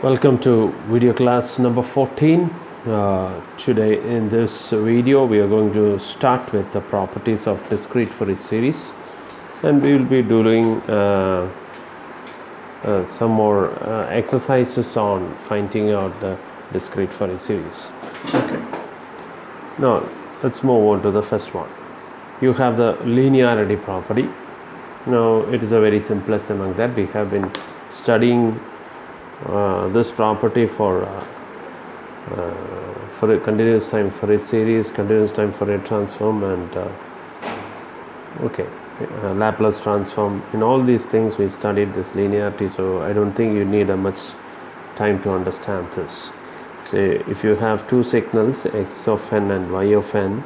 Welcome to video class number 14. Today in this video we are going to start with the properties of discrete Fourier series, and we will be doing some more exercises on finding out the discrete Fourier series. Okay. Now let's move on to the first one. You have the linearity property. Now it is a very simplest among that. We have been studying this property for a continuous time Fourier series, continuous time Fourier transform, and Laplace transform. In all these things we studied this linearity, so I don't think you need much time to understand this. Say if you have two signals x of n and y of n,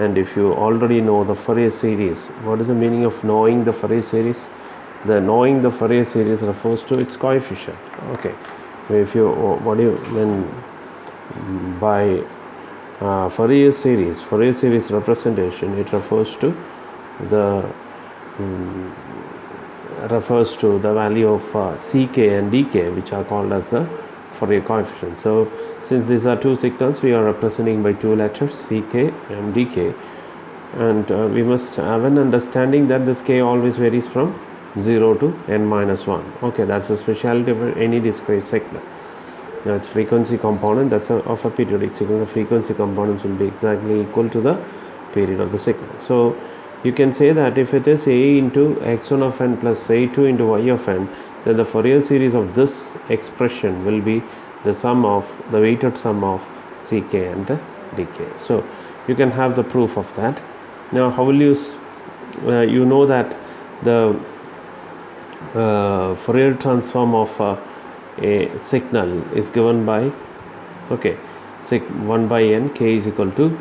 and if you already know the Fourier series, what is the meaning of knowing the Fourier series? The knowing the Fourier series refers to its coefficient. Okay, if you by Fourier series representation, it refers to the value of ck and dk, which are called as the Fourier coefficient. So since these are two signals, we are representing by two letters, ck and dk, and we must have an understanding that this k always varies from 0 to n minus 1. Okay, that's a specialty of any discrete signal. Now its frequency component, that's of a periodic signal. The frequency components will be exactly equal to the period of the signal. So you can say that if it is a into x1 of n plus a2 into y of n, then the Fourier series of this expression will be the weighted sum of ck and dk. So you can have the proof of that. Now how will you know that the Fourier transform of a signal is given by 1 by n, k is equal to,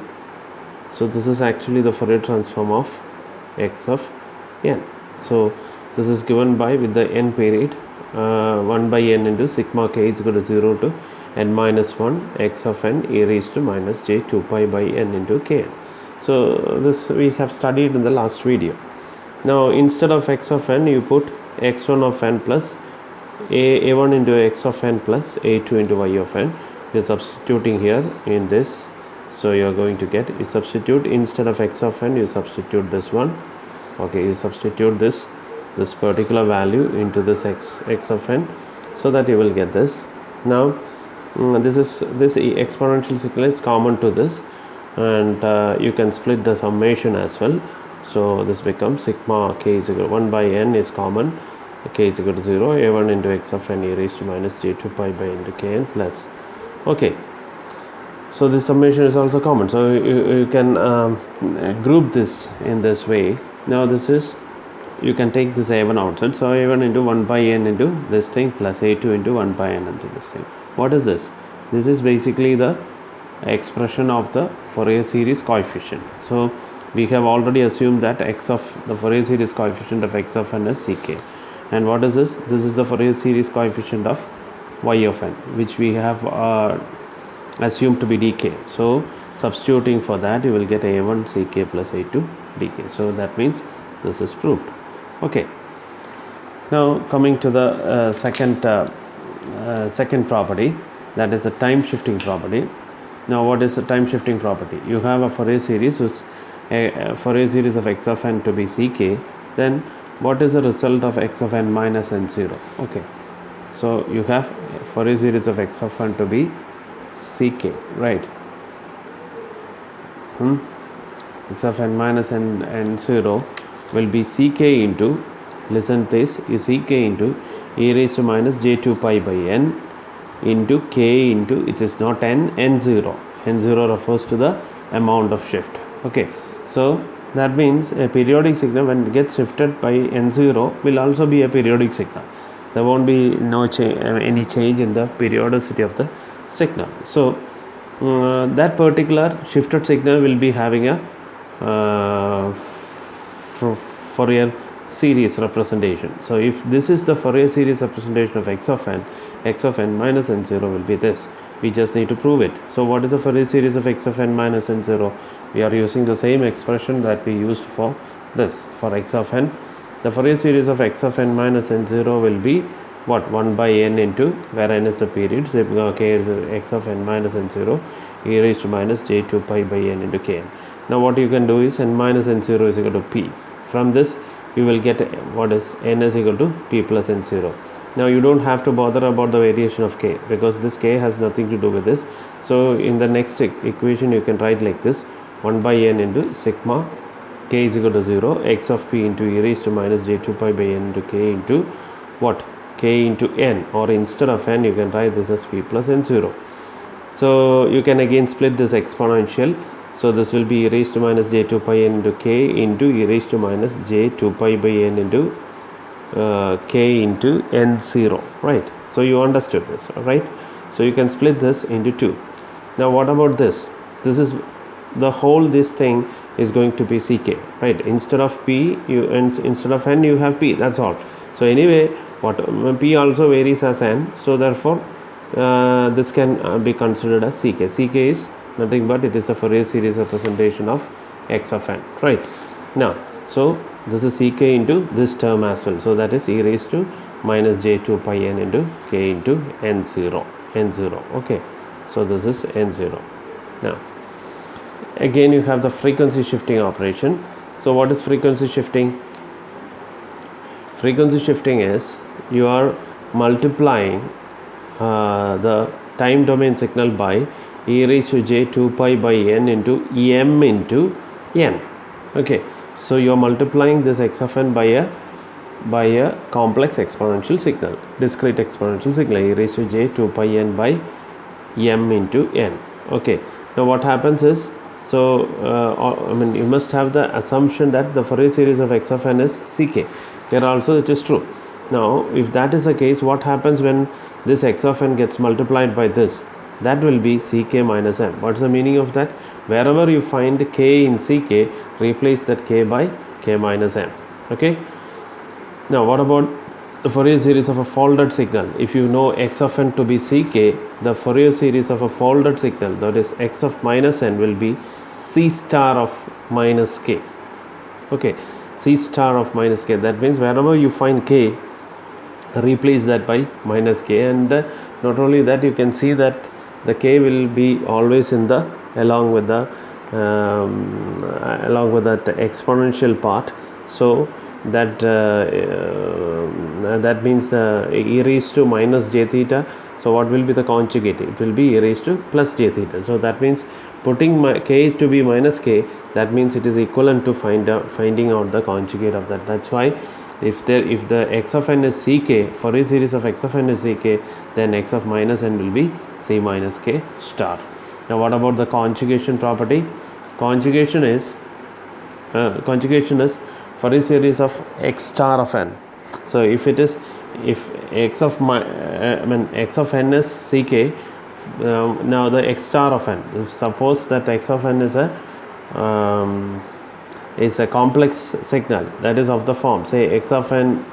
so this is actually the Fourier transform of x of n. So this is given by, with the n period, 1 by n into sigma k is equal to 0 to n minus 1 x of n e raised to minus j 2 pi by n into kn. So this we have studied in the last video. Now instead of x of n, you put x1 of n plus a1 into x of n plus a2 into y of n. You're substituting here in this, so you're going to get, you substitute, instead of x of n you substitute this one. Okay, you substitute this particular value into this x of n, so that you will get this. Now this exponential signal is common to this, and you can split the summation as well. So this becomes sigma k is equal to 1 by n is common, k is equal to 0, a1 into x of n e raised to minus j 2 pi by into kn plus. Okay, so this summation is also common, so you can group this in this way. Now this is, you can take this a1 outside, so a1 into 1 by n into this thing plus a2 into 1 by n into this thing. What is this? This is basically the expression of the Fourier series coefficient. So we have already assumed that the Fourier series coefficient of x of n is ck. And what is this? This is the Fourier series coefficient of y of n, which we have assumed to be dk. So substituting for that, you will get a1 ck plus a2 dk. So that means this is proved. Okay. Now coming to the second property, that is the time shifting property. Now what is the time shifting property? You have a Fourier series whose Fourier series of x of n to be ck, then what is the result of x of n minus n0? Okay, so you have Fourier series of x of n to be ck, right? X of n minus n0 will be ck into, listen please, is ck into e raised to minus j 2 pi by n into k into, it is not n0 refers to the amount of shift. Okay, so that means a periodic signal, when it gets shifted by n0, will also be a periodic signal. There won't be any change in the periodicity of the signal. So that particular shifted signal will be having a Fourier series representation. So if this is the Fourier series representation of x of n minus n0 will be this. We just need to prove it. So what is the Fourier series of x of n minus n0? We are using the same expression that we used for this, for x of n. The Fourier series of x of n minus n0 will be what 1 by n into, where n is the period, so k is x of n minus n0 e raised to minus j 2 pi by n into kn. Now what you can do is n minus n0 is equal to p. From this you will get what is n is equal to p plus n0. Now you don't have to bother about the variation of k, because this k has nothing to do with this. So in the next equation you can write like this: 1 by n into sigma k is equal to 0 x of p into e raised to minus j 2 pi by n into k into what, k into n, or instead of n you can write this as p plus n0. So you can again split this exponential. So this will be e raised to minus j 2 pi n into k into e raised to minus j 2 pi by n into k into n0, right? So you understood this, right? So you can split this into 2. Now what about this? This is the whole, this thing is going to be ck, right? Instead of p, instead of n you have p, that's all. So anyway, what p also varies as n, so therefore this can be considered as ck. Ck is nothing but it is the Fourier series representation of x of n, right? Now so this is ck into this term as well, so that is e raised to minus j 2 pi n into k into n0, okay? So this is n0. Now again you have the frequency shifting operation. So what is frequency shifting? Frequency shifting is you are multiplying the time domain signal by e raised to j 2 pi by n into m into n, okay? So you are multiplying this x of n by a complex exponential signal, discrete exponential signal, e raised to j 2 pi n by m into n, okay? Now what happens is, so you must have the assumption that the Fourier series of x of n is ck. Here also it is true. Now if that is the case, what happens when this x of n gets multiplied by this? That will be ck minus m. What's the meaning of that? Wherever you find k in ck, replace that k by k minus m, okay? Now what about the Fourier series of a folded signal? If you know x of n to be ck, the Fourier series of a folded signal, that is x of minus n, will be c star of minus k, okay? C star of minus k. That means wherever you find k, replace that by minus k, and not only that, you can see that the k will be always in the along with that exponential part. So that that means the e raised to minus j theta. So what will be the conjugate? It will be e raised to plus j theta. So that means putting k to be minus k, that means it is equivalent to finding out the conjugate of that. That's why if the x of n is ck, Fourier series of x of n is ck, then x of minus n will be c minus k star. Now what about the conjugation property? Conjugation is Fourier series of x star of n. So if x of x of n is ck, now the x star of n, suppose that x of n is a complex signal, that is of the form, say x of n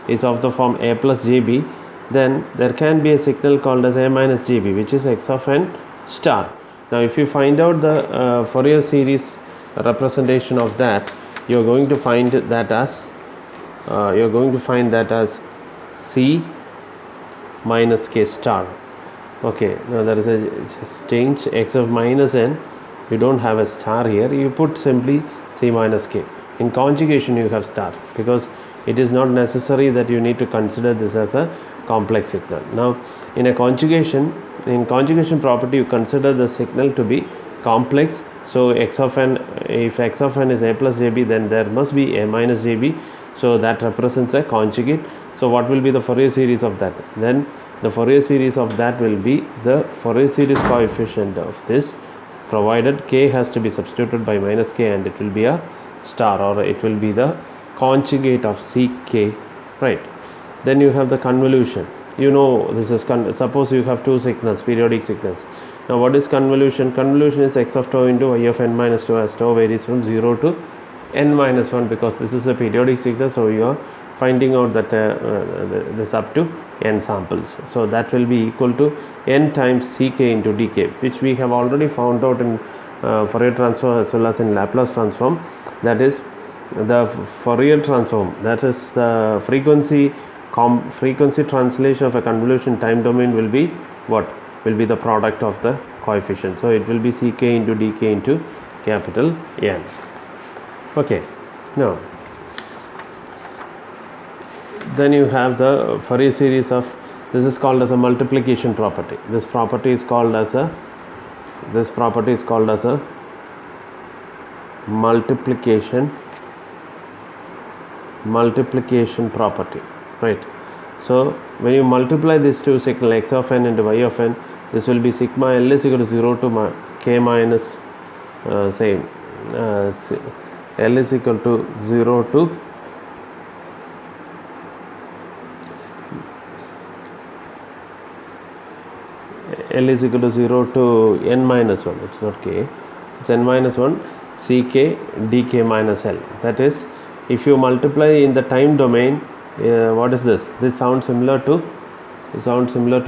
is of the form a plus jb, then there can be a signal called as a minus jb, which is x of n star. Now if you find out the Fourier series representation of that, you are going to find that as c minus k star, okay? Now there is a change, x of minus n, you don't have a star here, you put simply c minus k. In conjugation you have star, because it is not necessary that you need to consider this as a complex signal. Now in conjugation property, you consider the signal to be complex. So x of n, if x of n is a plus jb, then there must be a minus jb, so that represents a conjugate. So what will be the Fourier series of that? Then the Fourier series of that will be the Fourier series coefficient of this, provided k has to be substituted by minus k, and it will be a star, or it will be the conjugate of ck, right? Then you have the convolution. You know this is suppose you have two signals, periodic signals. Now what is convolution? Convolution is x of tau into y of n minus 2, as tau varies from 0 to n minus 1, because this is a periodic signal, so you are finding out that this up to n samples. So that will be equal to n times ck into dk, which we have already found out in Fourier transform as well as in Laplace transform. That is the Fourier transform, that is the frequency frequency translation of a convolution time domain will be what? Will be the product of the coefficient. So it will be Ck into dk into capital N. Okay, now then you have the Fourier series of, this is called as a multiplication property. This property is called as a multiplication property, right? So when you multiply these two signal x of n and y of n, this will be sigma L is equal to 0 to k minus L is equal to 0 to L is equal to 0 to n minus 1, it's not k, it's n minus 1 Ck dk minus L. That is, if you multiply in the time domain, what is this? This sounds similar to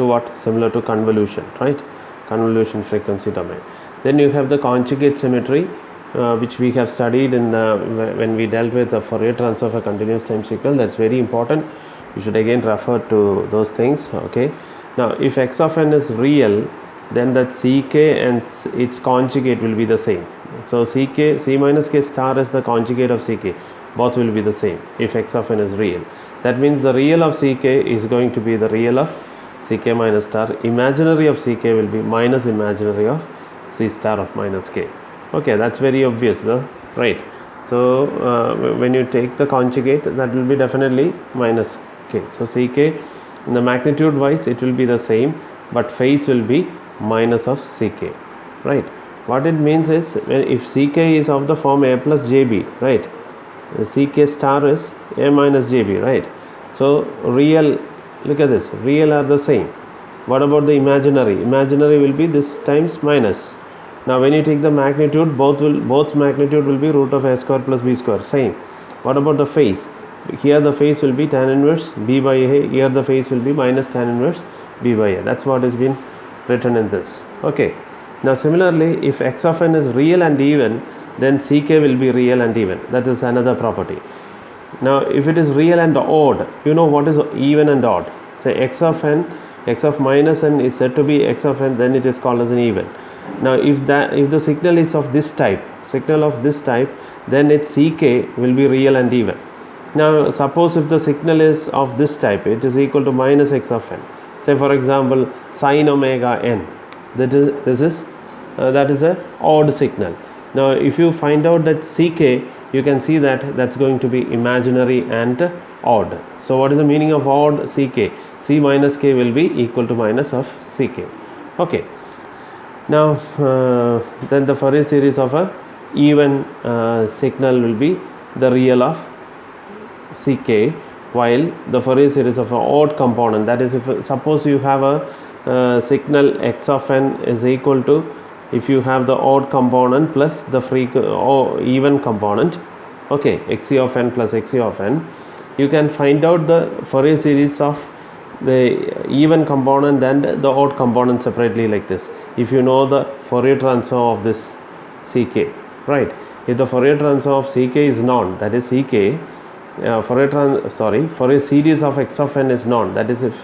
what? Similar to convolution, right? Convolution frequency domain. Then you have the conjugate symmetry, which we have studied in when we dealt with the Fourier transform of a continuous time signal. That's very important. You should again refer to those things. Okay. Now, if x of n is real, then that Ck and its conjugate will be the same. So Ck, C minus k star is the conjugate of Ck. Both will be the same if x of n is real. That means the real of Ck is going to be the real of Ck minus star. Imaginary of Ck will be minus imaginary of C star of minus k. Okay, that's very obvious though, right? So when you take the conjugate, that will be definitely minus k. So Ck, in the magnitude wise it will be the same, but phase will be minus of Ck, right? What it means is, if Ck is of the form a plus jb, right, Ck star is a minus jb, right? So real, look at this, real are the same. What about the imaginary? Imaginary will be this times minus. Now when you take the magnitude, both's magnitude will be root of a square plus b square, same. What about the phase? Here the phase will be tan inverse b by a, here the phase will be minus tan inverse b by a. That's what has been written in this. Okay. Now similarly, if x of n is real and even, then Ck will be real and even. That is another property. Now if it is real and odd, you know what is even and odd. Say x of n, x of minus n is said to be x of n, then it is called as an even. Now if the signal is of this type, then its Ck will be real and even. Now suppose if the signal is of this type, it is equal to minus x of n. Say for example sin omega n. That is a odd signal. Now if you find out that Ck, you can see that that's going to be imaginary and odd. So what is the meaning of odd? Ck, C minus k will be equal to minus of Ck. Okay. Now then the Fourier series of a even signal will be the real of Ck, while the Fourier series of an odd component, that is, if suppose you have a signal x of n is equal to, if you have the odd component plus the even component, okay, xc of n plus xc of n, you can find out the Fourier series of the even component and the odd component separately like this. If you know the Fourier transform of this Ck, right? If the Fourier transform of Ck is known, that is Ck, Fourier series of x of n is known, that is if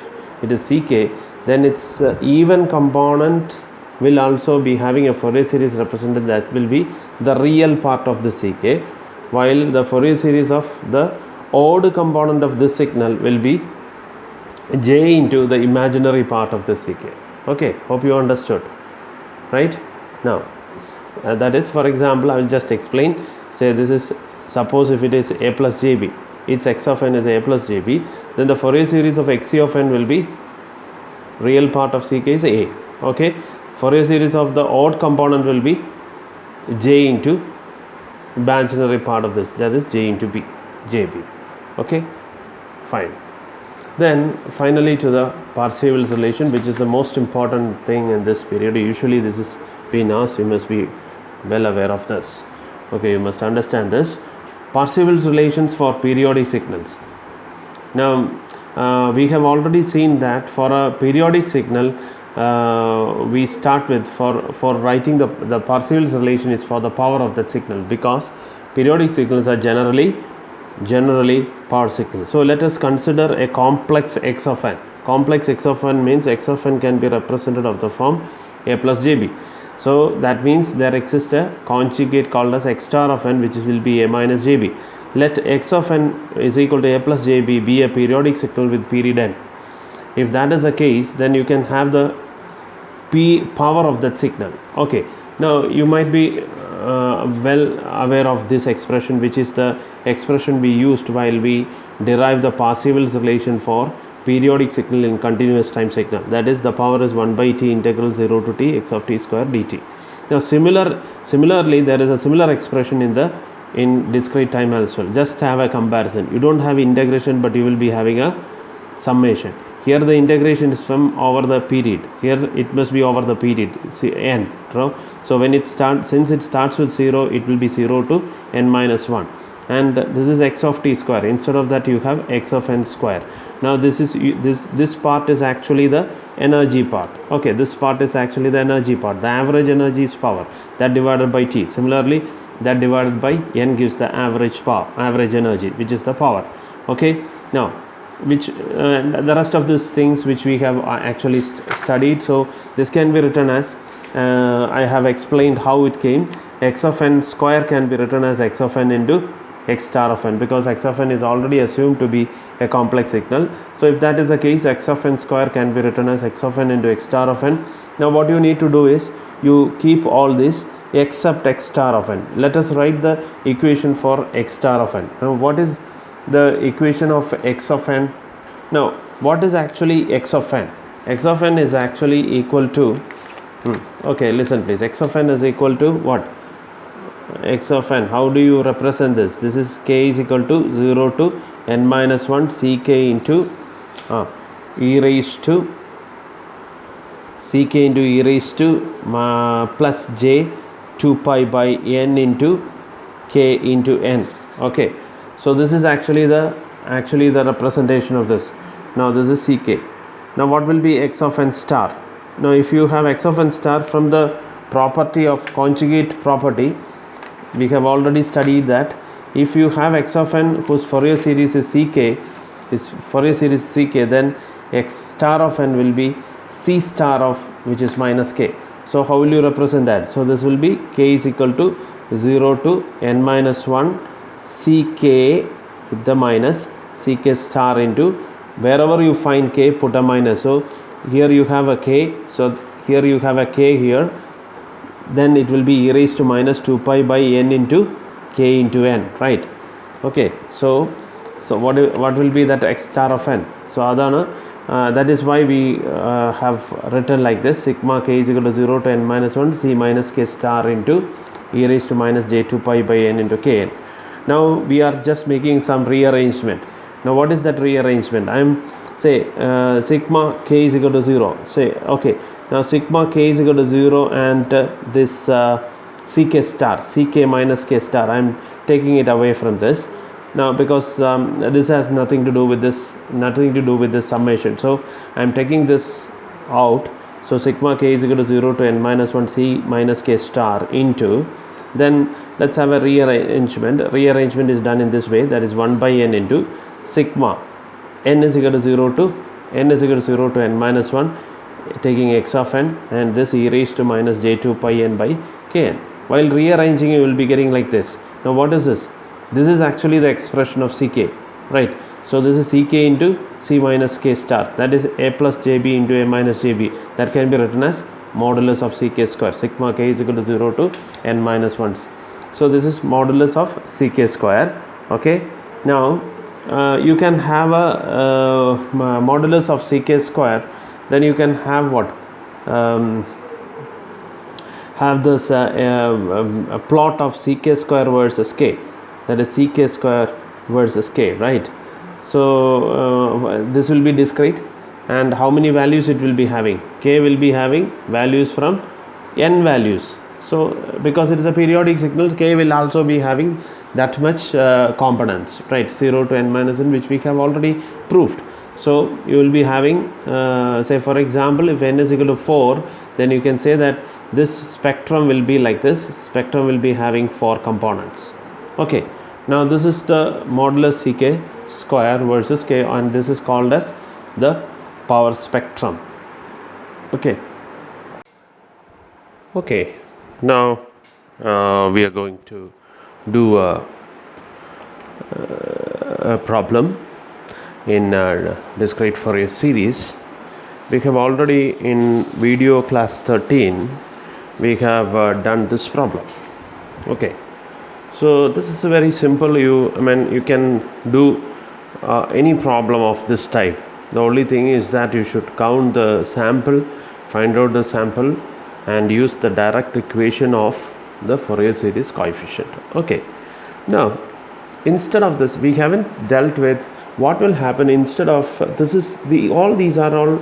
it is Ck, then its even component will also be having a Fourier series represented, that will be the real part of the Ck, while the Fourier series of the odd component of this signal will be j into the imaginary part of the Ck. Okay, hope you understood, right? Now that is, for example, I will just explain. Say this is, suppose if it is a plus jb, its x of n is a plus jb, then the Fourier series of xc of n will be, real part of Ck is a. Okay, Fourier series of the odd component will be j into imaginary part of this, that is j into b, jb. Okay, fine. Then finally to the Parseval's relation, which is the most important thing in this period. Usually this is being asked, you must be well aware of this. Okay, you must understand this. Parseval's relations for periodic signals. Now we have already seen that for a periodic signal, we start with, for writing the Parseval's relation is for the power of that signal, because periodic signals are generally generally power signal. So let us consider a complex x of n. Complex x of n means x of n can be represented of the form a plus jb. So that means there exists a conjugate called as x star of n, which will be a minus jb. Let x of n is equal to a plus jb be a periodic signal with period n. If that is the case, then you can have the power of that signal. Okay, now you might be well aware of this expression, which is the expression we used while we derive the Parseval's relation for periodic signal in continuous time signal. That is, the power is 1 by t integral 0 to t x of t square dt. Now similarly there is a similar expression in discrete time as well. Just have a comparison. You don't have integration, but you will be having a summation. Here the integration is from over the period. Here it must be over the period n. So when it starts, since it starts with 0, it will be 0 to n minus 1. And this is x of t square. Instead of that, you have x of n square. Now this part is actually the energy part. Okay, this part is actually the energy part. The average energy is power, that divided by t. Similarly, that divided by n gives the average power, average energy, which is the power. Okay, now which the rest of these things which we have actually studied. So this can be written as I have explained how it came. X of n square can be written as x of n into x star of n, because x of n is already assumed to be a complex signal. So if that is the case, x of n square can be written as x of n into x star of n. Now what you need to do is you keep all this except x star of n. Let us write the equation for x star of n. Now what is the equation of x of n? Now what is actually x of n? X of n is actually equal to okay, listen please. X of n is equal to what? X of n, how do you represent this? This is k is equal to 0 to n minus 1 ck into e raised to ck into e raised to plus j 2 pi by n into k into n. Okay, so this is actually the representation of this. Now this is ck. Now what will be x of n star? Now if you have x of n star, from the property of conjugate property, we have already studied that if you have x of n whose Fourier series is ck, then x star of n will be c star of which is minus k. So how will you represent that? So this will be k is equal to 0 to n minus 1 ck with the minus ck star into, wherever you find k, put a minus. So here you have a k, so here you have a k here, then it will be e raised to minus 2 pi by n into k into n, right? Okay, so what will be that x star of n? So adana that is why we have written like this: sigma k is equal to 0 to n minus 1 c minus k star into e raised to minus j 2 pi by n into kn. Now we are just making some rearrangement. Now what is that rearrangement? I am say sigma k is equal to 0. Say okay, now sigma k is equal to 0 and this ck star, ck minus k star, I am taking it away from this now, because this has nothing to do with this summation. So I am taking this out. So sigma k is equal to 0 to n minus 1 c minus k star into, then let's have a rearrangement. Rearrangement is done in this way, that is 1 by n into sigma n is equal to 0 to n minus 1, taking x of n, and this e raised to minus j 2 pi n by kn. While rearranging, you will be getting like this. Now what is this? This is actually the expression of ck, right? So this is ck into c minus k star, that is a plus jb into a minus jb. That can be written as modulus of ck square. Sigma k is equal to 0 to n minus 1. So this is modulus of ck square. Okay, now you can have a modulus of ck square, then you can have what? Have this a plot of ck square versus k, that is ck square versus k, right? So this will be discrete, and how many values it will be having? K will be having values from n values. So because it is a periodic signal, k will also be having that much components, right? 0 to n minus n, which we have already proved. So you will be having say for example, if n is equal to 4, then you can say that this spectrum will be like this. Spectrum will be having 4 components. Okay, Now this is the modulus Ck square versus k, and this is called as the power spectrum. Okay. Now we are going to do a problem in discrete Fourier series. We have already in video class 13 we have done this problem. Okay, so this is a very simple. You can do any problem of this type. The only thing is that you should count the sample, find out the sample, and use the direct equation of the Fourier series coefficient. Okay, now instead of this, we haven't dealt with what will happen instead of this. Is the all these are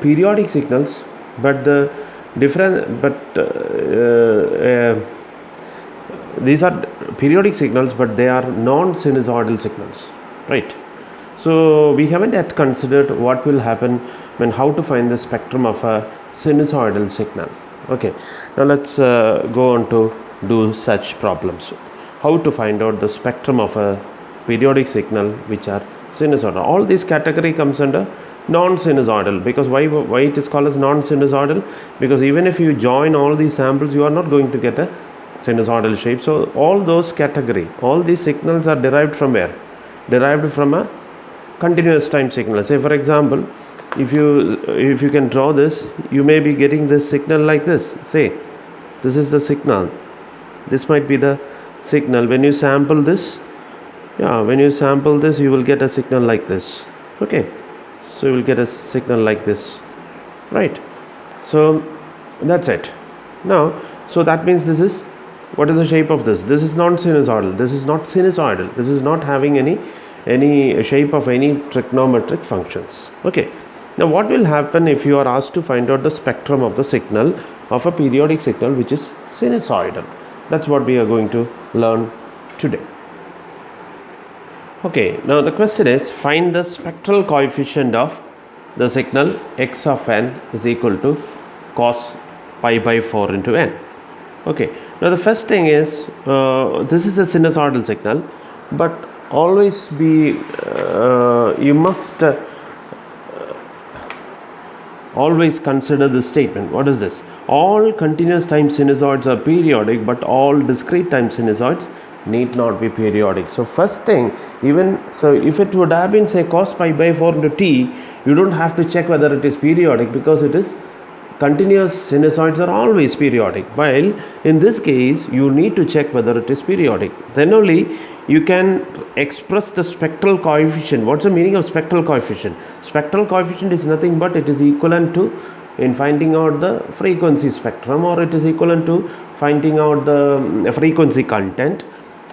periodic signals, but the different these are periodic signals, but they are non-sinusoidal signals, right? So we haven't yet considered what will happen when how to find the spectrum of a sinusoidal signal. Okay, now let's go on to do such problems. How to find out the spectrum of a periodic signal which are sinusoidal. All this category comes under non-sinusoidal, because why it is called as non-sinusoidal? Because even if you join all these samples, you are not going to get a sinusoidal shape. So all those category, all these signals are derived from where? Derived from a continuous time signal. Say for example, if you can draw this, you may be getting this signal like this. Say this is the signal, this might be the signal. When you sample this, you will get a signal like this. Okay, so you will get a signal like this, right? So that's it. Now, so that means this is, what is the shape of this? This is non-sinusoidal. This is not sinusoidal. This is not having any shape of any trigonometric functions. Okay. Now what will happen if you are asked to find out the spectrum of the signal of a periodic signal which is sinusoidal? That's what we are going to learn today. Okay, now the question is, find the spectral coefficient of the signal x of n is equal to cos pi by 4 into n. Okay, now the first thing is, this is a sinusoidal signal, but always be you must always consider this statement. What is this? All continuous time sinusoids are periodic, but all discrete time sinusoids need not be periodic. So first thing, if it would have been say cos pi by 4 into t, you don't have to check whether it is periodic, because it is continuous sinusoids are always periodic, while in this case you need to check whether it is periodic. Then only you can express the spectral coefficient. What's the meaning of spectral coefficient? Spectral coefficient is nothing but it is equivalent to, in finding out the frequency spectrum, or it is equivalent to finding out the frequency content.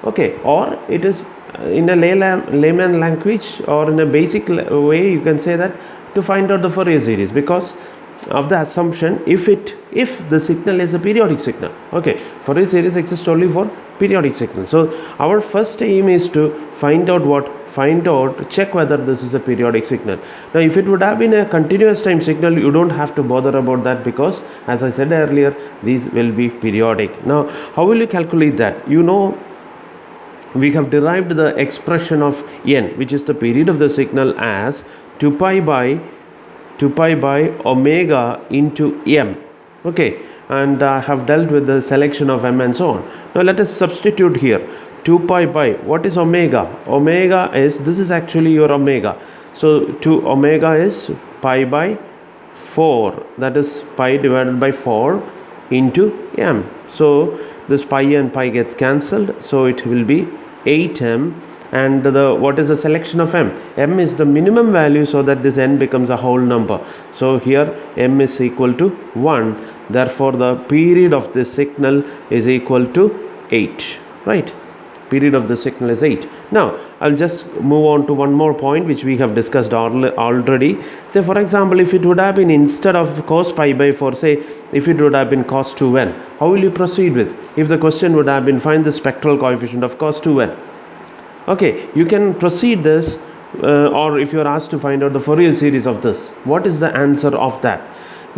Okay, or it is in a layman language, or in a basic way you can say that to find out the Fourier series, because of the assumption if the signal is a periodic signal. Okay, Fourier series exists only for periodic signals. So our first aim is to check whether this is a periodic signal. Now if it would have been a continuous time signal, you don't have to bother about that, because as I said earlier, these will be periodic. Now how will you calculate that? We have derived the expression of n, which is the period of the signal, as 2 pi by omega into m. Okay, and I have dealt with the selection of m and so on. Now let us substitute here 2 pi by, what is omega? Omega is, this is actually your omega. So 2 omega is pi by 4, that is pi divided by 4 into m. So this pi and pi gets cancelled, so it will be 8m. And what is the selection of m? M is the minimum value, so that this n becomes a whole number. So here m is equal to 1. Therefore the period of this signal is equal to 8. Right? Period of the signal is 8. Now I'll just move on to one more point which we have discussed already. Say for example, if it would have been, instead of cos pi by 4, say if it would have been cos 2n, how will you proceed with? If the question would have been find the spectral coefficient of cos 2n. Okay, you can proceed this, or if you are asked to find out the Fourier series of this, what is the answer of that?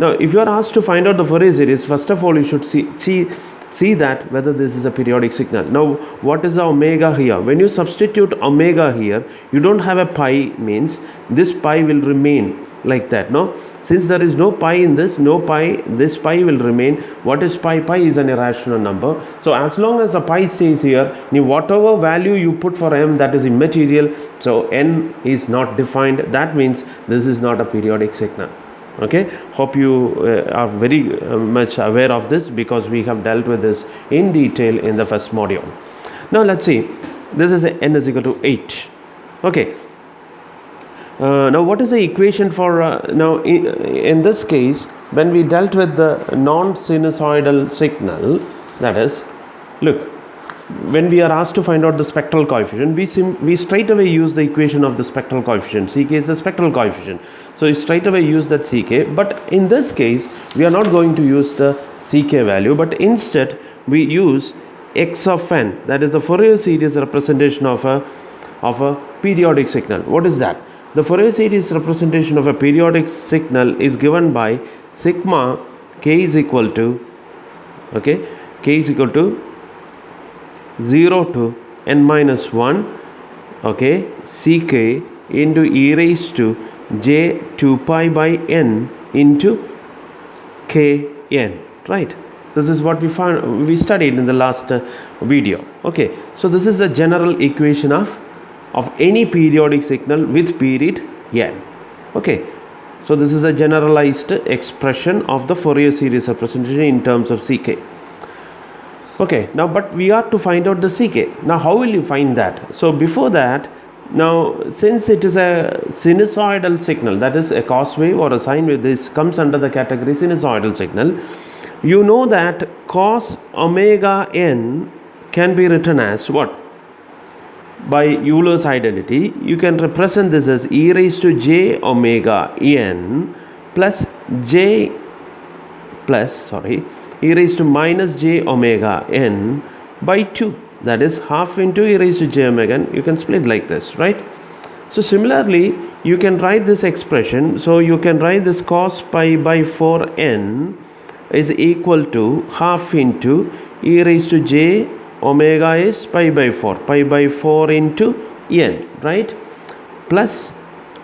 Now if you are asked to find out the Fourier series, first of all you should see see that whether this is a periodic signal. Now what is the omega here? When you substitute omega here, you don't have a pi, means this pi will remain like that. No, since there is no pi in this, no pi, this pi will remain. What is pi? Pi is an irrational number. So as long as the pi stays here, whatever value you put for m, that is immaterial. So n is not defined. That means this is not a periodic signal. Okay, hope you are very much aware of this, because we have dealt with this in detail in the first module. Now let's see, this is n is equal to 8. Okay, now what is the equation for now in this case, when we dealt with the non-sinusoidal signal, that is, look, when we are asked to find out the spectral coefficient, we straight away use the equation of the spectral coefficient. Ck is the spectral coefficient, so we straight away use that Ck. But in this case, we are not going to use the Ck value, but instead we use x of n, that is the Fourier series representation of a periodic signal. What is that? The Fourier series representation of a periodic signal is given by sigma k is equal to, okay, k is equal to 0 to n minus 1, okay, Ck into e raised to j 2 pi by n into kn, right? This is what we studied in the last video. Okay, so this is the general equation of any periodic signal with period n. Okay, so this is a generalized expression of the Fourier series representation in terms of Ck. Okay, now but we are to find out the Ck. Now how will you find that? So before that, now since it is a sinusoidal signal, that is a cos wave or a sine wave, this comes under the category sinusoidal signal. You know that cos omega n can be written as what? By Euler's identity, you can represent this as e raised to j omega n plus e raised to minus j omega n by 2, that is half into e raised to j omega n. You can split like this, right? So similarly, you can write this expression. So you can write this cos pi by 4n is equal to half into e raised to j omega is pi by 4 into n, right, plus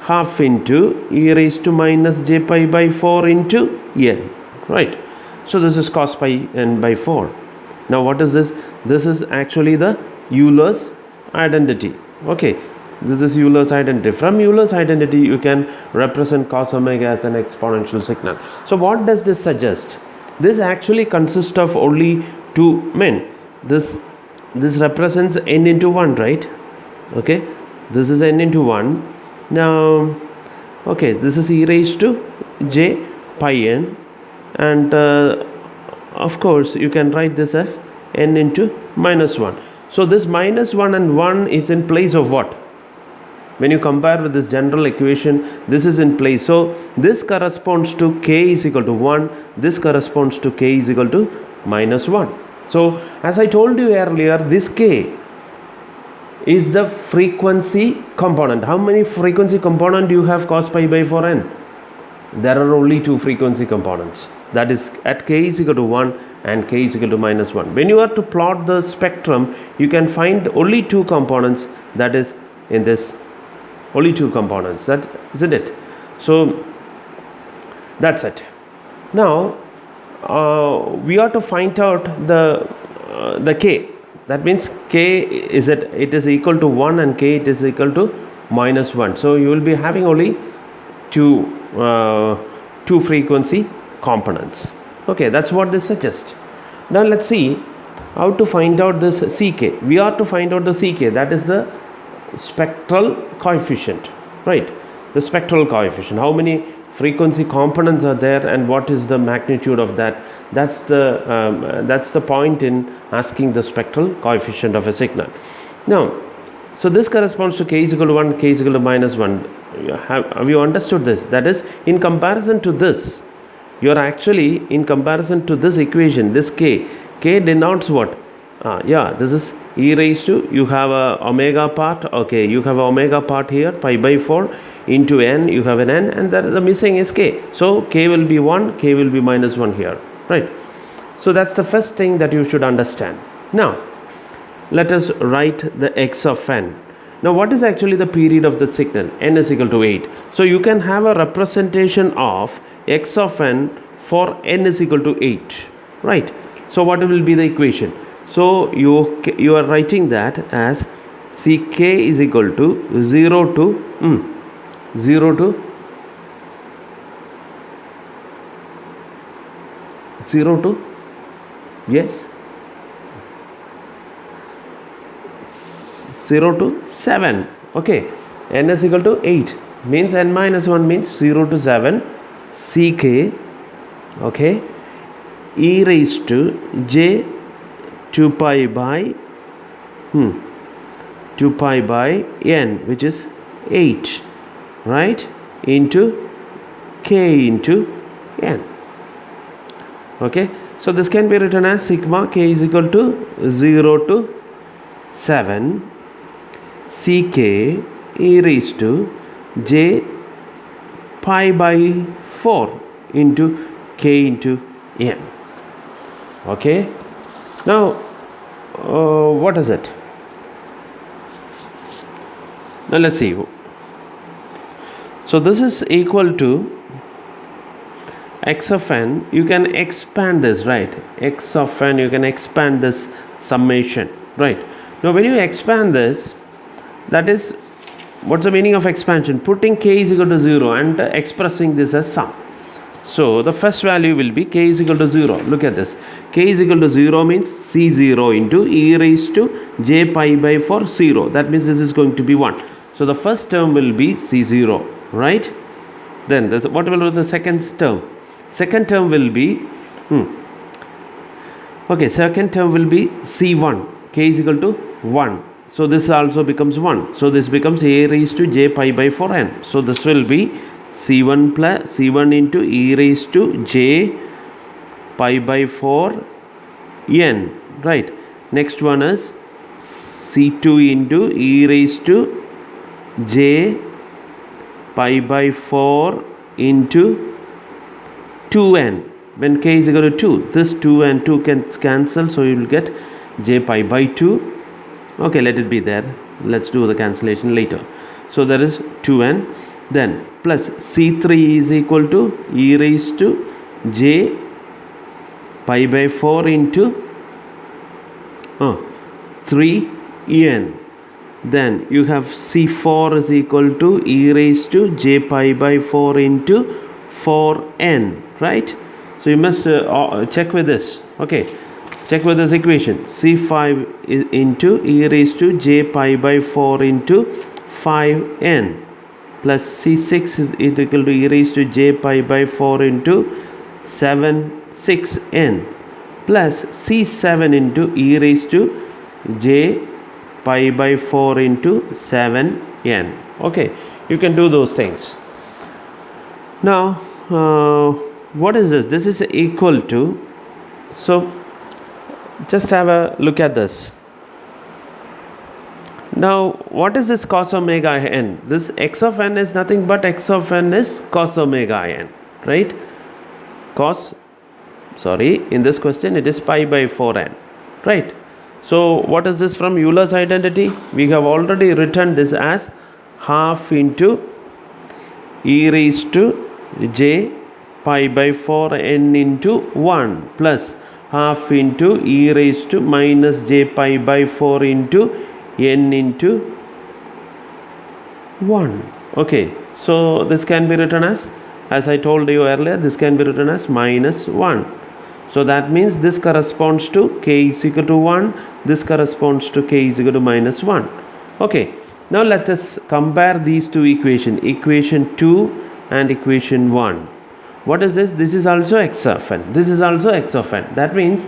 half into e raised to minus j pi by 4 into n, right? So this is cos pi n by 4. Now what is this? This is actually the Euler's identity. Okay, this is Euler's identity. From Euler's identity, you can represent cos omega as an exponential signal. So what does this suggest? This actually consists of only two men. This represents n into 1, right? Okay, this is n into 1. Now, okay, this is e raised to j pi n, and of course you can write this as n into minus 1. So this minus 1 and 1 is in place of what? When you compare with this general equation, this is in place. So this corresponds to k is equal to 1, this corresponds to k is equal to minus 1. So as I told you earlier, this k is the frequency component. How many frequency component do you have cos pi by 4n? There are only two frequency components, that is at k is equal to 1 and k is equal to minus 1. When you are to plot the spectrum, you can find only two components, that is in this, only two components, that isn't it? So that's it. Now we are to find out the k. That means k is it is equal to 1 and k it is equal to minus 1. So you will be having only two frequency components. Okay, that's what this suggests. Now let's see how to find out this Ck. We are to find out the Ck, that is the spectral coefficient, right? The spectral coefficient. How many frequency components are there and what is the magnitude of that? That's the point in asking the spectral coefficient of a signal. Now, so this corresponds to k is equal to 1, k is equal to minus 1. Have you understood this? That is, in comparison to this, you are actually, in comparison to this equation, this k denotes what? This is e raised to, you have a omega part, okay, you have a omega part here, pi by 4 into n, you have an n, and the missing is k. So k will be 1, k will be minus 1 here, right? So that's the first thing that you should understand. Now let us write the x of n. Now what is actually the period of the signal? N is equal to 8. So you can have a representation of x of n for n is equal to 8, right? So what will be the equation? So you are writing that as Ck is equal to 0 to 0 to 0 to yes 0 to 7. Okay, n is equal to 8 means n minus 1 means 0 to 7 Ck, okay, e raised to j 2 pi by 2 pi by n, which is 8, right, into k into n. Okay, so this can be written as sigma k is equal to 0 to 7 Ck e raised to j pi by 4 into k into n. Okay, now what is it? Now let's see. So this is equal to x of n. You can expand this, right? X of n, you can expand this summation, right? Now when you expand this, that is, what's the meaning of expansion? Putting k is equal to 0 and expressing this as sum. So the first value will be k is equal to 0. Look at this. K is equal to 0 means C0 into e raised to j pi by 4 0. That means this is going to be 1. So the first term will be C0, right? Then what will be the second term? Second term will be second term will be C1. K is equal to 1. So this also becomes 1. So this becomes a raised to j pi by 4n. So this will be C1 plus C1 into e raised to j pi by 4 n, right? Next one is C2 into e raised to j pi by 4 into 2n. When k is equal to 2, this 2 and 2 can cancel, so you will get j pi by 2. Okay, let it be there. Let's do the cancellation later. So there is 2n. Then plus C3 is equal to e raised to j pi by 4 into 3n. Then you have C4 is equal to e raised to j pi by 4 into 4n, right? So you must check with this. Okay, check with this equation. C5 is into e raised to j pi by 4 into 5n plus C6 is equal to e raised to j pi by 4 into 6n plus C7 into e raised to j pi by 4 into 7n. Okay, you can do those things. Now what is this? This is equal to, so just have a look at this. Now what is this cos omega n? This x of n is nothing but x of n is cos omega n, right? In this question it is pi by 4n, right? So what is this from Euler's identity? We have already written this as half into e raised to j pi by 4n into 1 plus half into e raised to minus j pi by 4 into n into 1. Okay, so this can be written as I told you earlier, this can be written as minus 1. So that means this corresponds to k is equal to 1, this corresponds to k is equal to minus 1. Okay, now let us compare these two equations, equation 2 and equation 1. What is this? This is also x of n. This is also x of n. That means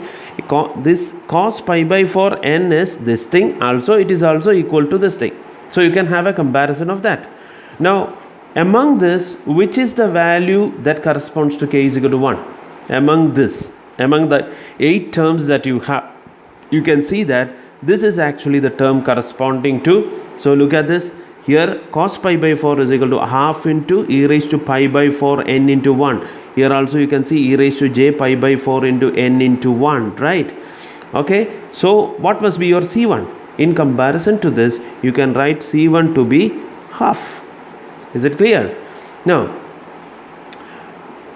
this cos pi by 4 n is this thing. Also, it is also equal to this thing. So you can have a comparison of that. Now, among this, which is the value that corresponds to k is equal to 1? Among the 8 terms that you have, you can see that this is actually the term corresponding to. So look at this. Here cos pi by 4 is equal to half into e raised to pi by 4 n into 1. Here also you can see e raised to j pi by 4 into n into 1, right? Okay, so what must be your C1? In comparison to this, you can write C1 to be half. Is it clear? Now,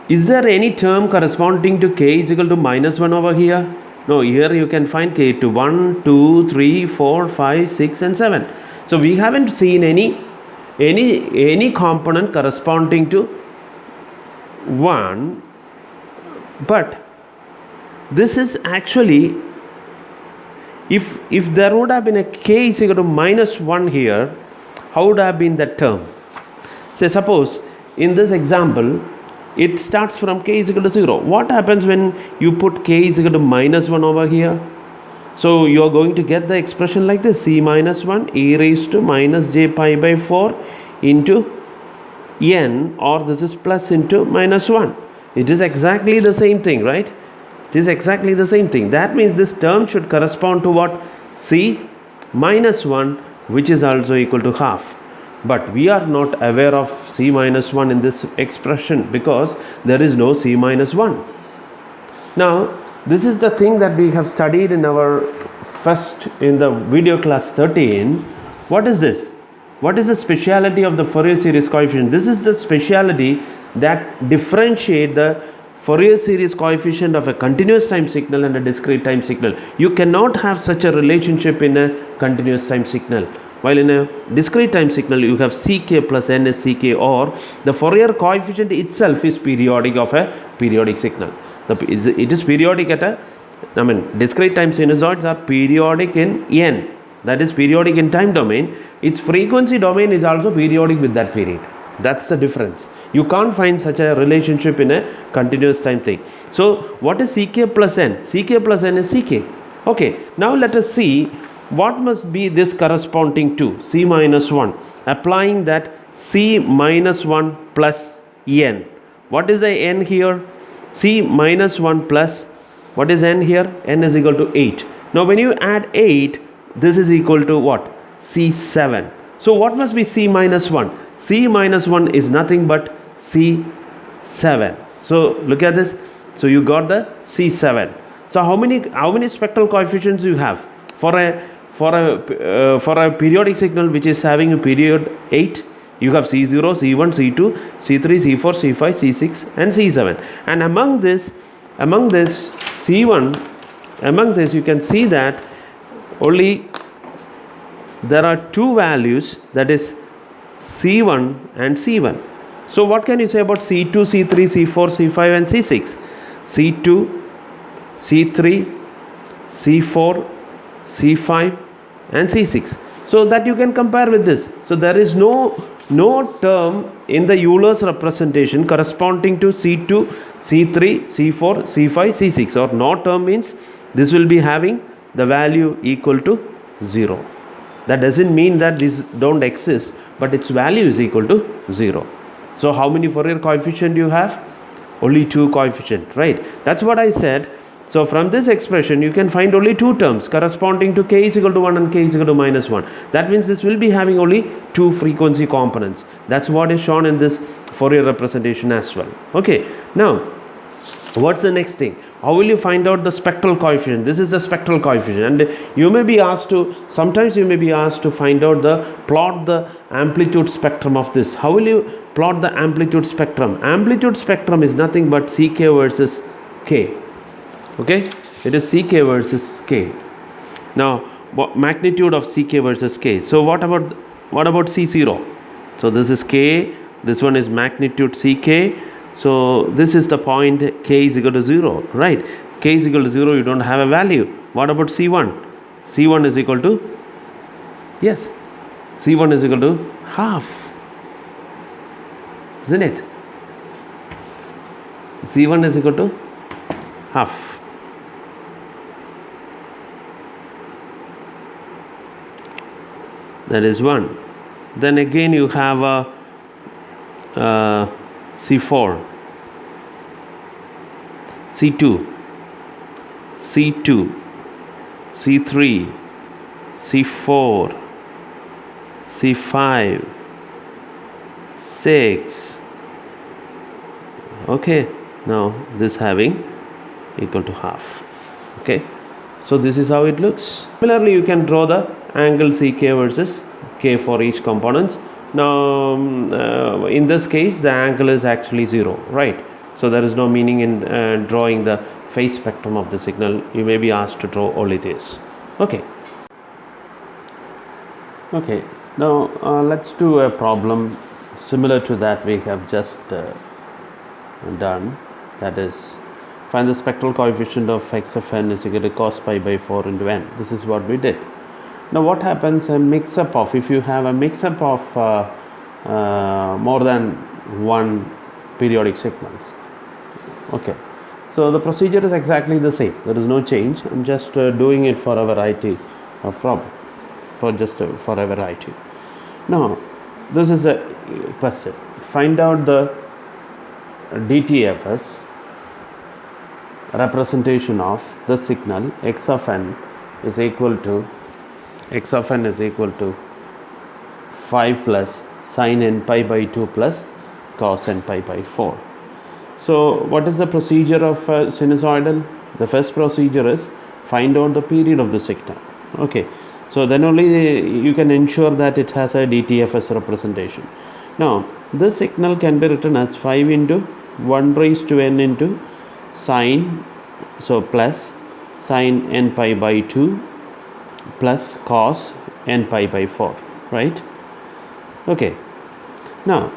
is there any term corresponding to k is equal to minus 1 over here? No, here you can find k to 1, 2, 3, 4, 5, 6 and 7. So we haven't seen any component corresponding to 1, but this is actually, if there would have been a k is equal to minus 1 here, how would have been that term? Say suppose in this example it starts from k is equal to 0. What happens when you put k is equal to minus 1 over here? So you are going to get the expression like this: c minus 1 e raised to minus j pi by 4 into n, or this is plus into minus 1. It is exactly the same thing, right? It is exactly the same thing. That means this term should correspond to what? C minus 1, which is also equal to half. But we are not aware of c minus 1 in this expression because there is no c minus 1. Now, this is the thing that we have studied in our in the video class 13. What is this? What is the speciality of the Fourier series coefficient? This is the speciality that differentiate the Fourier series coefficient of a continuous time signal and a discrete time signal. You cannot have such a relationship in a continuous time signal. While in a discrete time signal, you have Ck plus n is Ck, or the Fourier coefficient itself is periodic of a periodic signal. It is periodic at discrete time sinusoids are periodic in n, that is periodic in time domain. Its frequency domain is also periodic with that period. That's the difference. You can't find such a relationship in a continuous time thing. So what is Ck plus n? Ck plus n is Ck. Okay, now let us see what must be this corresponding to c minus 1. Applying that c minus 1 plus n. What is the n here? C minus 1 plus, what is n here? N is equal to 8. Now when you add 8, this is equal to what? C7. So what must be c minus 1? C minus 1 is nothing but C7. So look at this. So you got the C7. So how many spectral coefficients you have for a periodic signal which is having a period 8? You have C0, C1, C2, C3, C4, C5, C6 and C7. And among this C1, among this you can see that only there are two values, that is C1 and C1. So what can you say about C2, C3, C4, C5 and C6? C2, C3, C4, C5 and C6. So that you can compare with this. So there is no term in the Euler's representation corresponding to C2, C3, C4, C5, C6, or no term means this will be having the value equal to 0. That doesn't mean that these don't exist, but its value is equal to 0. So how many Fourier coefficient you have? Only 2 coefficient, right? That's what I said. So from this expression you can find only 2 terms corresponding to k is equal to 1 and k is equal to minus 1. That means this will be having only 2 frequency components. That's what is shown in this Fourier representation as well. Okay, now what's the next thing? How will you find out the spectral coefficient? This is the spectral coefficient, and you may be asked to, sometimes you may be asked to find out plot the amplitude spectrum of this. How will you plot the amplitude spectrum? Amplitude spectrum is nothing but Ck versus k. Okay, it is Ck versus k. Now magnitude of Ck versus k. So what about C0? So this is k, this one is magnitude Ck. So this is the point k is equal to 0, right? K is equal to 0, you don't have a value. What about C1? C1 is equal to, yes, C1 is equal to half, isn't it? C1 is equal to half. That is 1. Then again you have a C4, C2, C2, C3, C4, C5, 6. Okay, now this having equal to half. Okay, so this is how it looks. Similarly, you can draw the angle CK versus K for each component. Now in this case the angle is actually 0, right? So there is no meaning in drawing the phase spectrum of the signal. You may be asked to draw only this. Okay, now let's do a problem similar to that we have just done, that is, find the spectral coefficient of x of n is equal to cos pi by 4 into n. This is what we did. Now what happens, if you have a mix-up of more than one periodic signals. Okay, so the procedure is exactly the same. There is no change. I'm just doing it for a variety of problem, for a variety. Now this is the question. Find out the DTFS representation of the signal x of n is equal to 5 plus sin n pi by 2 plus cos n pi by 4. So what is the procedure of sinusoidal? The first procedure is find out the period of the signal. Okay, so then only you can ensure that it has a DTFS representation. Now this signal can be written as 5 into 1 raised to n into sin, so plus sin n pi by 2 plus cos n pi by 4, right? Okay, now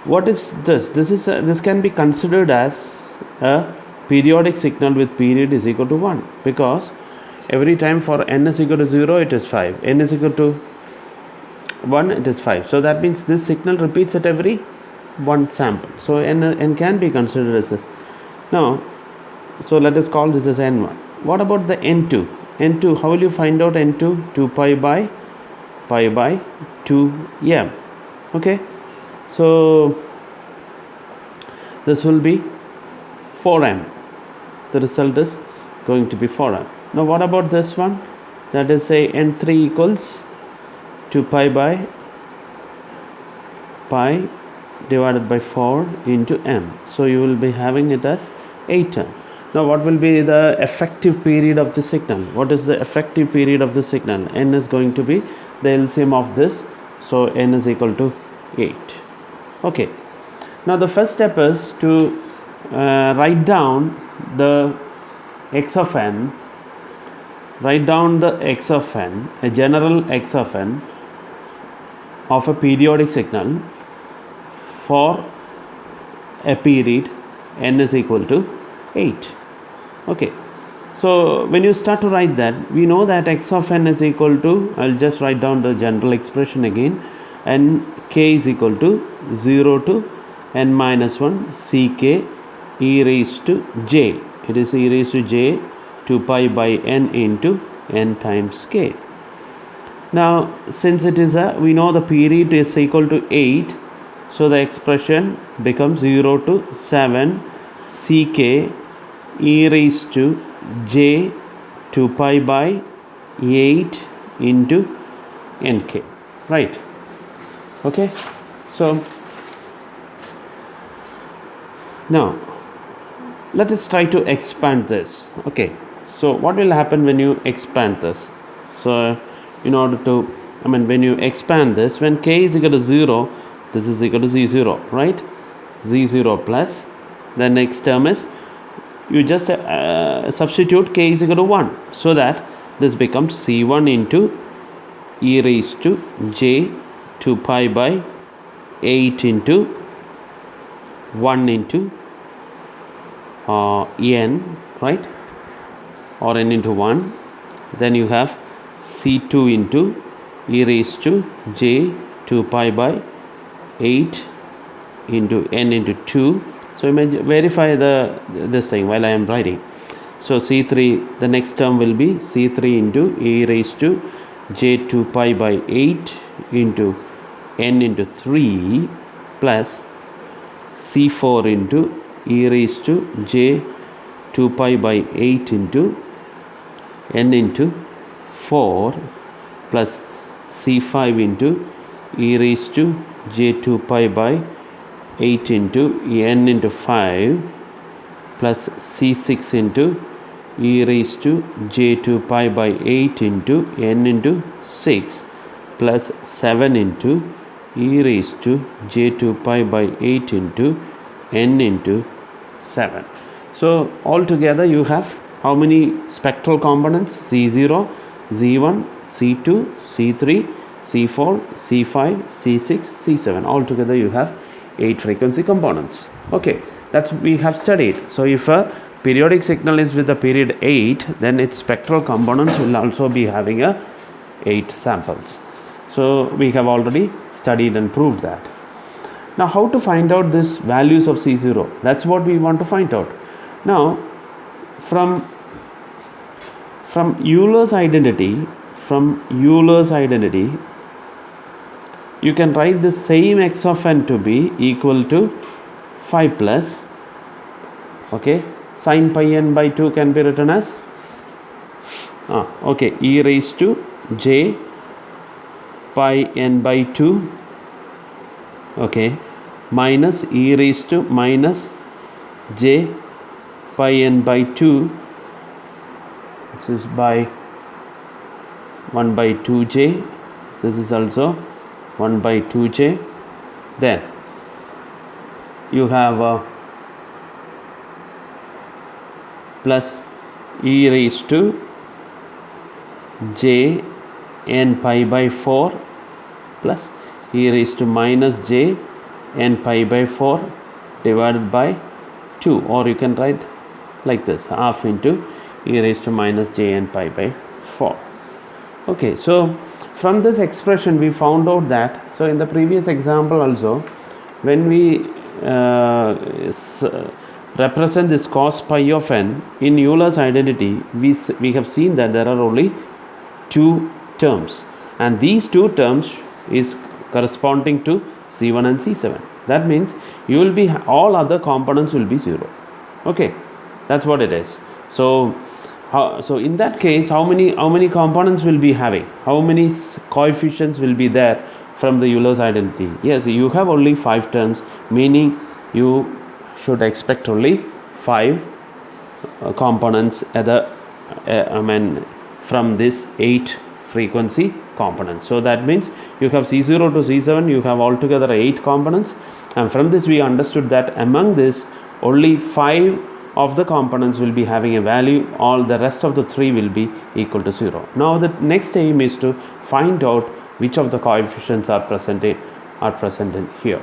what is this? This can be considered as a periodic signal with period is equal to 1, because every time for n is equal to 0 it is 5, n is equal to 1 it is 5. So that means this signal repeats at every one sample. So n can be considered as this. Now, so let us call this as n1. What about the n2? N2, how will you find out n2? 2 pi by 2m. Okay, so this will be 4m. The result is going to be 4m. Now what about this one? That is, say n3 equals 2 pi by pi divided by 4 into m. So you will be having it as 8m. Now what will be the effective period of the signal? What is the effective period of the signal? N is going to be the LCM of this, so n is equal to 8. Okay, now the first step is to write down the x of n, a general x of n of a periodic signal for a period n is equal to 8. Okay, so when you start to write that, we know that x of n is equal to, I'll just write down the general expression again, and k is equal to 0 to n minus 1 ck e raised to j. It is e raised to j 2 pi by n into n times k. Now since it is we know the period is equal to 8, so the expression becomes 0 to 7 ck e raised to j 2 pi by 8 into nk, right? Okay, so now let us try to expand this. Okay, so what will happen when you expand this? So in order to, when you expand this, when k is equal to 0, this is equal to z0, right? z0 plus, the next term is, you just substitute k is equal to 1, so that this becomes c1 into e raised to j 2 pi by 8 into 1 into n, right? Or n into 1. Then you have c2 into e raised to j 2 pi by 8 into n into 2. So you may verify this thing while I am writing. So c3, the next term will be c3 into e raised to j 2 pi by 8 into n into 3 plus c4 into e raised to j 2 pi by 8 into n into 4 plus c5 into e raised to j2 pi by 8 into n into 5 plus c6 into e raised to j2 pi by 8 into n into 6 plus 7 into e raised to j2 pi by 8 into n into 7. So altogether you have how many spectral components? C0, Z1, C2, C3, C4, C5, C6, C7. Altogether you have 8 frequency components. Okay, that's we have studied. So if a periodic signal is with the period 8, then its spectral components will also be having a 8 samples. So we have already studied and proved that. Now how to find out these values of C0? That's what we want to find out. Now from Euler's identity, you can write the same x of n to be equal to 5 plus, okay, sin pi n by 2 can be written as okay, e raised to j pi n by 2, okay, minus e raised to minus j pi n by 2, this is by 1 by 2j, this is also 1 by 2j. Then you have plus e raised to j n pi by 4 plus e raised to minus j n pi by 4 divided by 2, or you can write like this, half into e raised to minus j n pi by 4. Okay, so from this expression we found out that, so in the previous example also, when we represent this cos pi of n in Euler's identity, we have seen that there are only 2 terms, and these 2 terms is corresponding to C1 and C7. That means you will be, all other components will be 0. Okay, that's what it is. So so in that case, how many components will be having? How many coefficients will be there from the Euler's identity? Yes, you have only 5 terms, meaning you should expect only 5 components from this 8 frequency components. So that means you have C0 to C7, you have altogether 8 components, and from this we understood that among this only 5 of the components will be having a value, all the rest of the 3 will be equal to 0. Now the next aim is to find out which of the coefficients are present in here.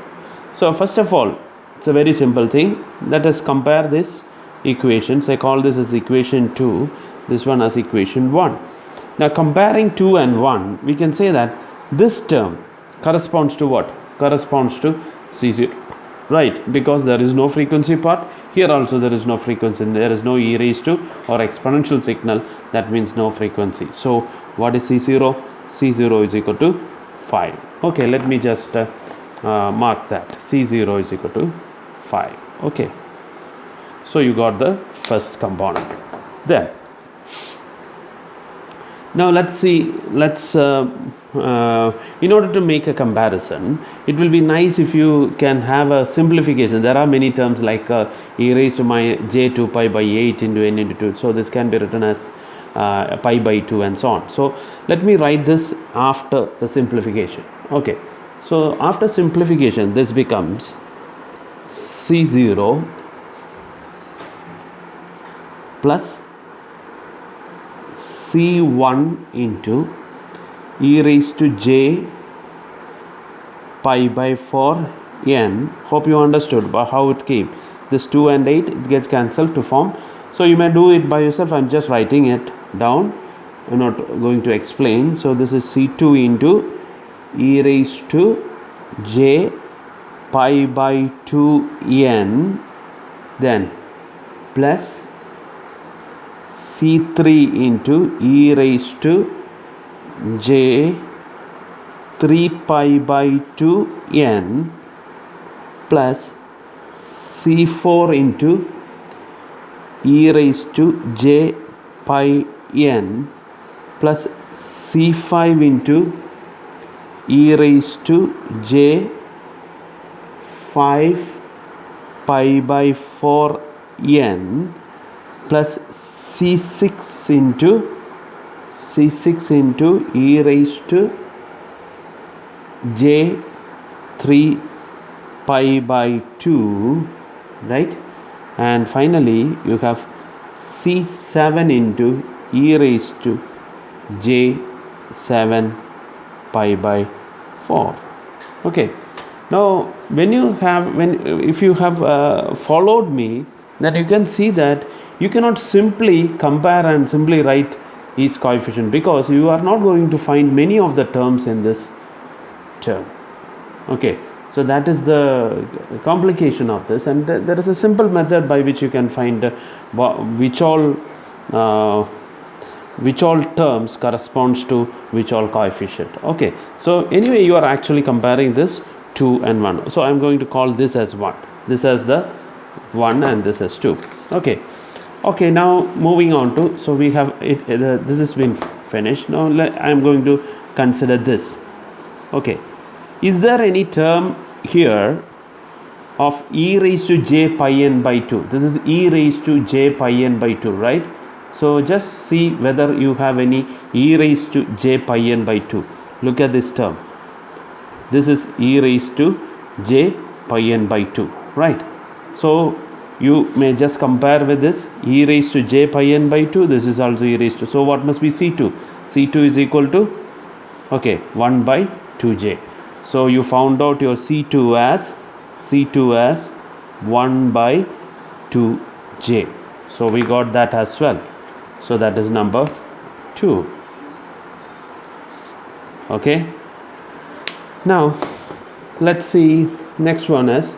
So first of all, it's a very simple thing. Let us compare this equations. I call this as equation 2, this one as equation 1. Now comparing 2 and 1, we can say that this term corresponds to what? Corresponds to C0, right? Because there is no frequency part. Here also there is no frequency, there is no e raised to or exponential signal, that means no frequency. So what is C0? C0 is equal to 5. Okay, let me just mark that. C0 is equal to 5. Okay, so you got the first component. Then now let's see, in order to make a comparison, it will be nice if you can have a simplification. There are many terms like e raised to my j2 pi by 8 into n into 2. So this can be written as pi by 2 and so on. So let me write this after the simplification. Okay, so after simplification, this becomes C0 plus C1 into e raised to j pi by 4 n. Hope you understood how it came. This 2 and 8, it gets cancelled to form. So you may do it by yourself. I'm just writing it down. I'm not going to explain. So this is C2 into e raised to j pi by 2 n, then plus C3 into e raised to j 3 pi by 2 n plus C4 into e raised to j pi n plus C5 into e raised to j 5 pi by 4 n plus c6 into e raised to j 3 pi by 2, right? And finally you have c7 into e raised to j 7 pi by 4. Okay, now if you have followed me, then you can see that you cannot simply compare and simply write each coefficient, because you are not going to find many of the terms in this term. Okay, so that is the complication of this, and there is a simple method by which you can find which all terms corresponds to which all coefficient. Okay, so anyway, you are actually comparing this 2 and 1. So I am going to call this as 1, this as the 1, and this as 2. Okay, now moving on to, so we have it, this has been finished. Now I am going to consider this. Okay, is there any term here of e raised to j pi n by 2? This is e raised to j pi n by 2, right? So just see whether you have any e raised to j pi n by 2. Look at this term. This is e raised to j pi n by 2, right? So you may just compare with this e raised to j pi n by 2. This is also e raised to. So what must be c2? C2 is equal to, okay, 1 by 2j. So you found out your c2 as 1 by 2j. So we got that as well. So that is number 2. Okay. Now let's see, next one is,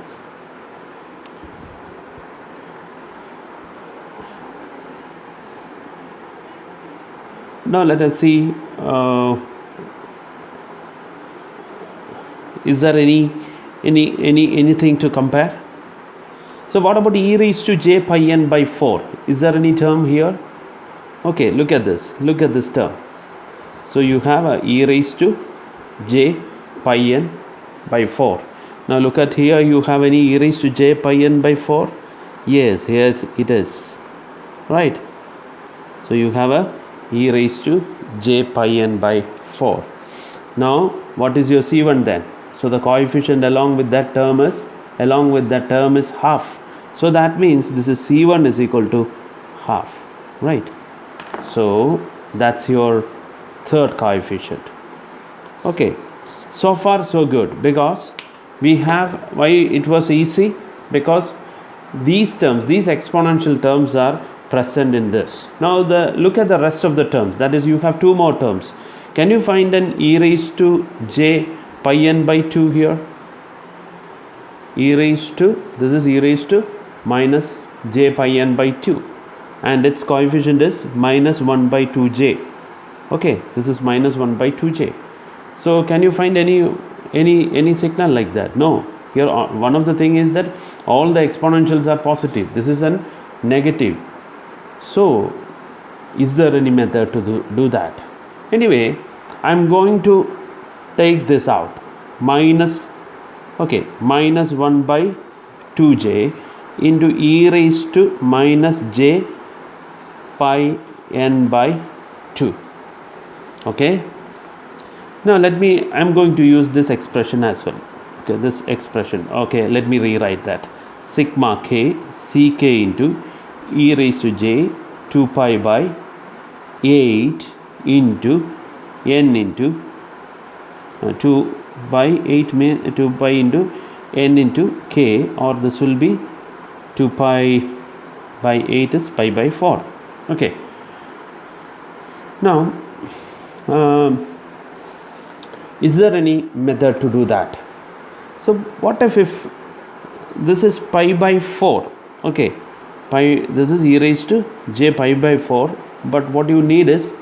now let us see, is there anything to compare? So what about e raised to j pi n by 4? Is there any term here? Okay, look at this term. So you have a e raised to j pi n by 4. Now look at here, you have any e raised to j pi n by 4? Yes, it is, right? So you have a e raised to j pi n by 4. Now what is your c1 then? So the coefficient along with that term is half. So that means this is c1 is equal to half, right? So that's your third coefficient. Okay, so far so good, because we have, why it was easy? Because these exponential terms are present in this. Now look at the rest of the terms. That is, you have two more terms. Can you find an e raised to j pi n by 2 here? This is e raised to minus j pi n by 2, and its coefficient is minus 1 by 2j. Okay, this is minus 1 by 2j. So can you find any signal like that? No. Here one of the thing is that all the exponentials are positive. This is a negative. So is there any method to do that? Anyway, I'm going to take this out. Minus 1 by 2j into e raised to minus j pi n by 2. Okay. Now I'm going to use this expression as well. Okay, this expression. Okay, let me rewrite that. Sigma k ck into e raised to j 2 pi by 8 into n into 2 by 8 2 pi into n into k, or this will be 2 pi by 8 is pi by 4. Okay. Now is there any method to do that? So what if this is pi by 4? Okay, this is e raised to j pi by 4, but what you need is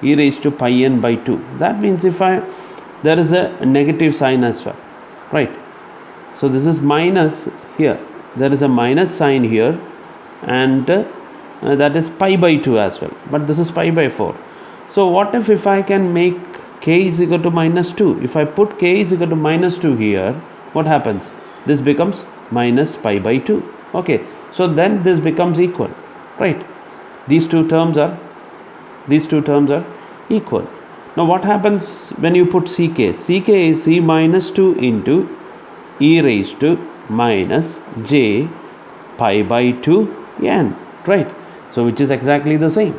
e raised to pi n by 2. That means there is a negative sign as well, right? So this is minus here, there is a minus sign here, and that is pi by 2 as well, but this is pi by 4. So what if I can make k is equal to minus 2. If I put k is equal to minus 2 here, what happens? This becomes minus pi by 2. Okay, so then this becomes equal, right? These two terms are equal. Now what happens when you put ck? Ck is c minus 2 into e raised to minus j pi by 2 n, right? So which is exactly the same,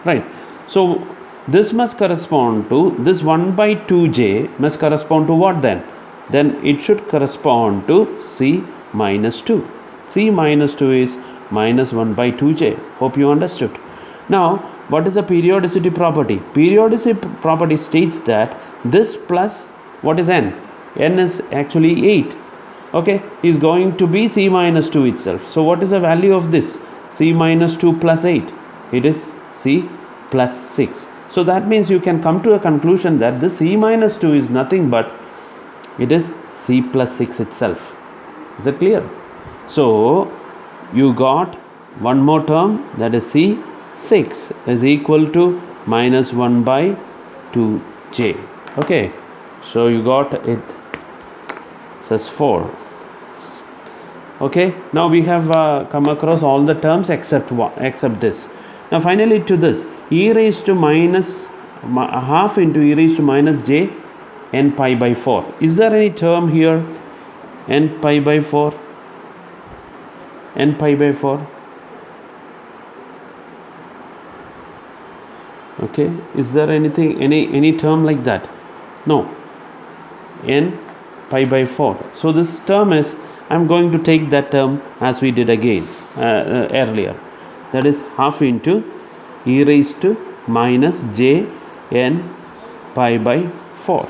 right? So this must correspond to, this 1 by 2j must correspond to what then? Then it should correspond to c minus 2. C minus 2 is minus 1 by 2j. Hope you understood. Now, what is the periodicity property? Periodicity property states that this plus, what is n? N is actually 8. Okay, is going to be c minus 2 itself. So, what is the value of this? C minus 2 plus 8. It is c plus 6. So, that means you can come to a conclusion that this c minus 2 is nothing but it is c plus 6 itself. Is that clear? So, you got one more term, that is c6 is equal to minus 1 by 2j. Okay, so you got it says 4. Okay, now we have come across all the terms except this. Now finally to this, e raised to minus half into e raised to minus j n pi by 4. Is there any term here? N pi by 4? N pi by 4? Okay, is there anything, any term like that? No. N pi by 4. So this term is, I'm going to take that term as we did again earlier. That is half into e raised to minus j n pi by 4.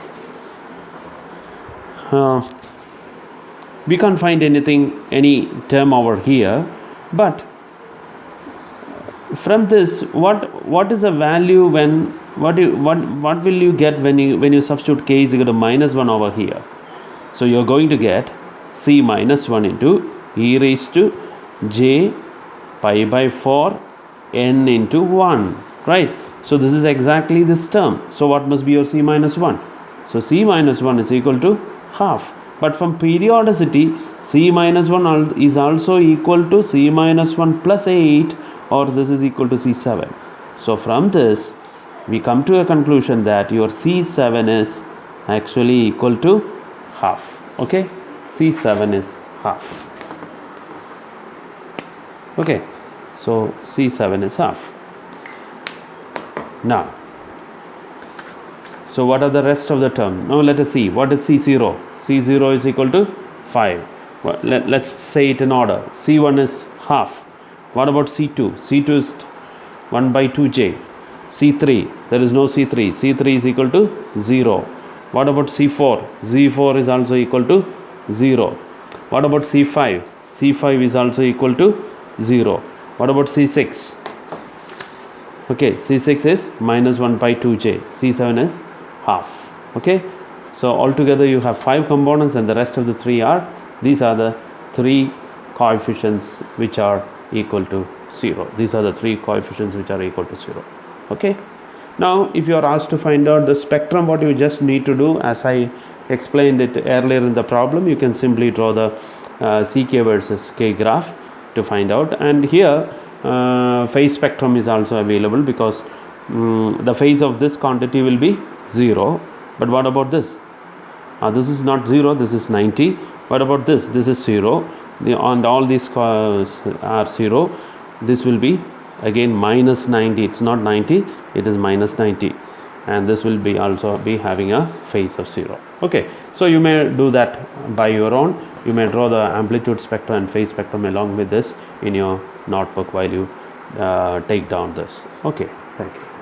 We can't find any term over here, but from this, what is the value when, what will you get when you substitute k is equal to minus 1 over here? So you're going to get c minus 1 into e raised to j pi by 4 n into 1, right? So this is exactly this term. So what must be your c minus 1? So c minus 1 is equal to half. But from periodicity, c minus 1 is also equal to c minus 1 plus 8, or this is equal to c7. So from this, we come to a conclusion that your c7 is actually equal to half. Okay, c7 is half. Okay, so c7 is half. Now, so what are the rest of the term? Now let us see. What is c0? c0 is equal to 5. Well, let's say it in order. c1 is half. What about c2? c2 is 1 by 2j. c3, there is no c3. c3 is equal to 0. What about c4? c4 is also equal to 0. What about c5? c5 is also equal to 0. What about c6? Okay, c6 is minus 1 by 2j. c7 is half. Okay, so altogether you have 5 components, and the rest of the 3 are, these are the 3 coefficients which are equal to 0. These are the 3 coefficients which are equal to 0. Okay, now if you are asked to find out the spectrum, what you just need to do, as I explained it earlier in the problem, you can simply draw the ck versus k graph to find out. And here phase spectrum is also available, because the phase of this quantity will be 0. But what about this? This is not 0, this is 90. What about this? This is 0. And all these are 0. This will be again minus 90. It's not 90, it is minus 90. And this will be also be having a phase of 0. Okay, so you may do that by your own. You may draw the amplitude spectrum and phase spectrum along with this in your notebook while you take down this. Okay, thank you.